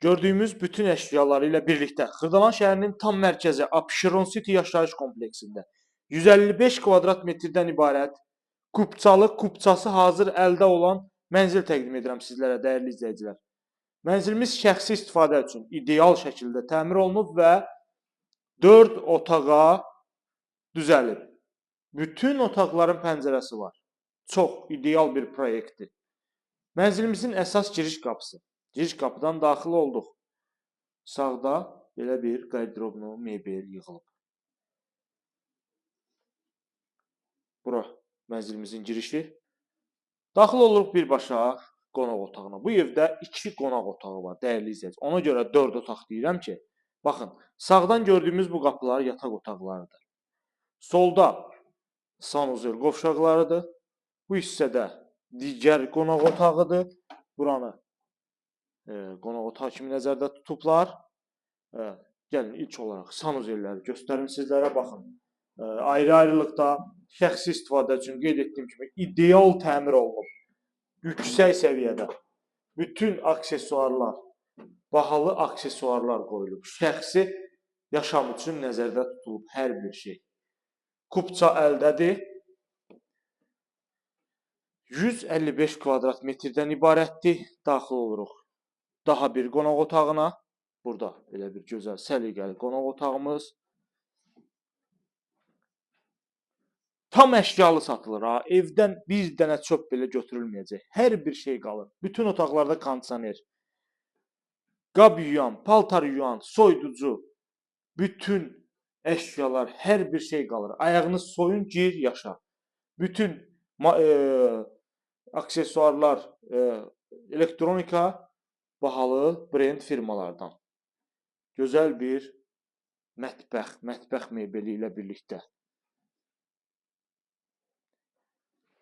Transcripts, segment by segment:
Gördüyümüz bütün əşyaları ilə birlikdə Xırdalan şəhərinin tam mərkəzi Abşeron City yaşayış kompleksində 155 kvadrat metrdən ibarət kupçası hazır əldə olan mənzil təqdim edirəm sizlərə, dəyərli izləyicilər. Mənzilimiz şəxsi istifadə üçün ideal şəkildə təmir olunub və 4 otağa düzəlib. Bütün otaqların pəncərəsi var. Çox ideal bir proyektdir. Mənzilimizin əsas giriş qapısı. Giriş qapıdan daxil olduq. Sağda belə bir qarderoblu mebel yığılıb. Bura mənzilimizin girişi. Daxil oluruq birbaşa qonaq otağına. Bu evdə 2 qonaq otağı var, dəyərli izləyicilər. Ona görə 4 otaq deyirəm ki, baxın, sağdan gördüyümüz bu qapılar yataq otaqlarıdır. Solda sanuzel qovşaqlarıdır. Bu hissədə digər qonaq otağıdır. Buranı qonaq otağı kimi nəzərdə tutublar. Gəlin ilk olaraq sanuzelləri göstərim sizlərə, baxın. Ayrı-ayrılıqda şəxsi istifadə üçün qeyd etdiyim kimi ideal təmir olunub. Yüksək səviyyədə. Bütün aksesuarlar, bahalı aksesuarlar qoyulub. Şəxsi yaşam üçün nəzərdə tutulub hər bir şey. Kupça əldədir. 155 kvadrat metrdən ibarətdir. Daxil oluruq daha bir qonaq otağına. Burada belə bir gözəl, səliqəli qonaq otağımız. Tam əşyalı satılır ha. Evdən bir dənə çöp belə götürülməyəcək. Hər bir şey qalır. Bütün otaqlarda kondisioner. Qab yuyan, paltar yuyan, soyuducu. Bütün əşyalar, hər bir şey qalır. Ayağınız soyun, gir, yaşa. Bütün aksesuarlar, elektronika bahalı brend firmalardan. Gözəl bir mətbəx mebeli ilə birlikdə.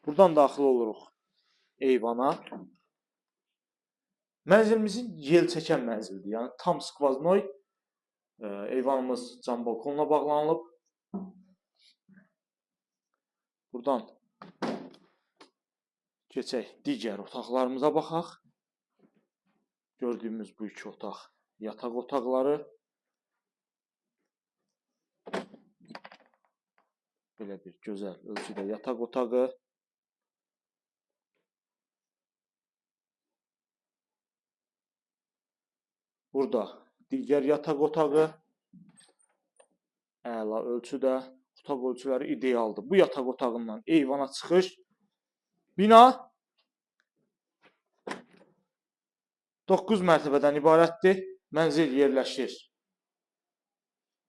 Buradan daxil oluruq eyvana. Mənzilimizin yel çəkən mənzildir. Yəni tam skvaznoy. Eyvanımız cam balkonla bağlanılıb. Buradan keçək digər otaqlarımıza baxaq. Gördüyümüz bu iki otaq yataq otaqları. Belə bir gözəl ölçüdə yataq otağı. Burada digər yataq otağı. Əla ölçüdə. Otaq ölçüləri idealdır. Bu yataq otağından eyvana çıxış. Bina 9 mərtəbədən ibarətdir. Mənzil yerləşir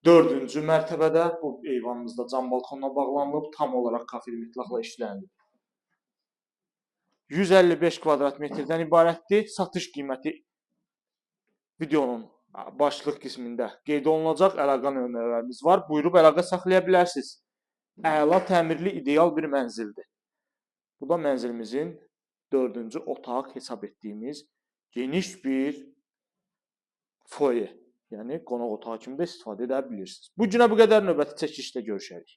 4-cü mərtəbədə. Bu eyvanımızda cam balkonla bağlanılıb. Tam olaraq kafir mütləqlə işlənilib. 155 kvadrat metrdən ibarətdir. Satış qiyməti videonun başlıq qismində qeyd olunacaq. Əlaqə nömrələrimiz var. Buyurub əlaqə saxlaya bilərsiniz. Əla təmirli ideal bir mənzildir. Bu da mənzilimizin 4-cü otaq hesab etdiyimiz geniş bir foyer. Yəni qonaq otağı kimi də istifadə edə bilirsiniz. Bu günə bu qədər, növbəti çəkilişdə görüşərik.